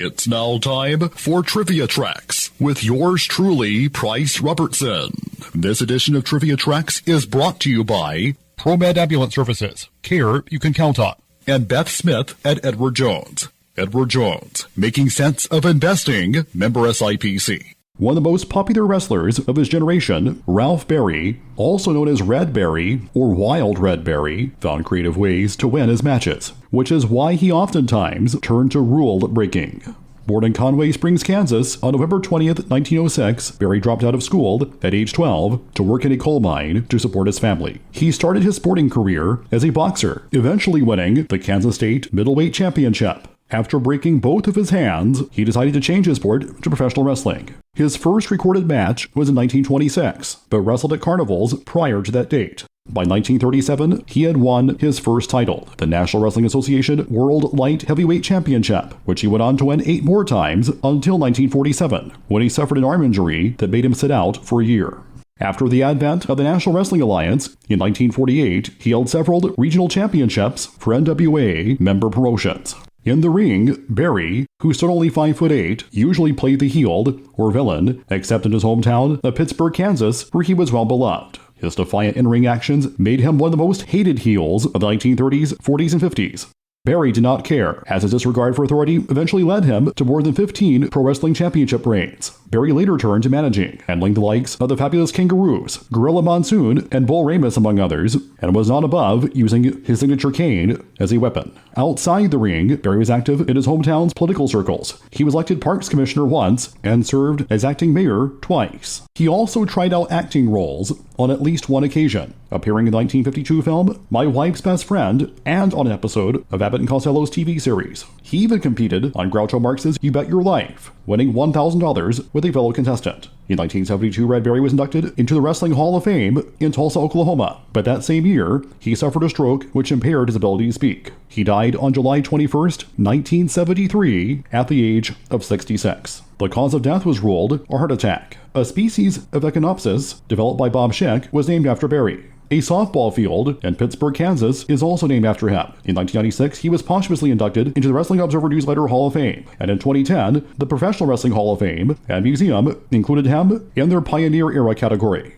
It's now time for Trivia Tracks with yours truly, Price Robertson. This edition of Trivia Tracks is brought to you by ProMed Ambulance Services, care you can count on, and Beth Smith at Edward Jones. Edward Jones, making sense of investing, member SIPC. One of the most popular wrestlers of his generation, Ralph Berry, also known as Red Berry or Wild Red Berry, found creative ways to win his matches, which is why he oftentimes turned to rule breaking. Born in Conway Springs, Kansas, on November 20th, 1906, Berry dropped out of school at age 12 to work in a coal mine to support his family. He started his sporting career as a boxer, eventually winning the Kansas State Middleweight Championship. After breaking both of his hands, he decided to change his sport to professional wrestling. His first recorded match was in 1926, but wrestled at carnivals prior to that date. By 1937, he had won his first title, the National Wrestling Association World Light Heavyweight Championship, which he went on to win 8 more times until 1947, when he suffered an arm injury that made him sit out for a year. After the advent of the National Wrestling Alliance, in 1948, he held several regional championships for NWA member promotions. In the ring, Berry, who stood only 5'8", usually played the heel or villain, except in his hometown of Pittsburgh, Kansas, where he was well beloved. His defiant in-ring actions made him one of the most hated heels of the 1930s, 40s, and 50s. Berry did not care, as his disregard for authority eventually led him to more than 15 pro wrestling championship reigns. Berry later turned to managing, handling the likes of the Fabulous Kangaroos, Gorilla Monsoon, and Bull Ramus, among others, and was not above using his signature cane as a weapon. Outside the ring, Berry was active in his hometown's political circles. He was elected Parks Commissioner once and served as acting mayor twice. He also tried out acting roles on at least one occasion, appearing in the 1952 film My Wife's Best Friend and on an episode of Abbott and Costello's TV series. He even competed on Groucho Marx's You Bet Your Life, winning $1,000 with a fellow contestant. In 1972, Red Berry was inducted into the Wrestling Hall of Fame in Tulsa, Oklahoma, but that same year, he suffered a stroke which impaired his ability to speak. He died on July 21st, 1973, at the age of 66. The cause of death was ruled a heart attack. A species of Echinopsis, developed by Bob Scheck, was named after Berry. A softball field in Pittsburgh, Kansas is also named after him. In 1996, he was posthumously inducted into the Wrestling Observer Newsletter Hall of Fame. And in 2010, the Professional Wrestling Hall of Fame and Museum included him in their Pioneer Era category.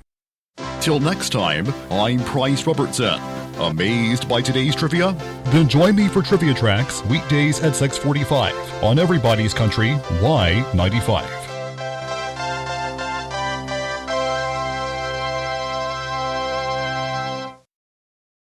Till next time, I'm Price Robertson. Amazed by today's trivia? Then join me for Trivia Tracks weekdays at 6:45 on Everybody's Country Y95.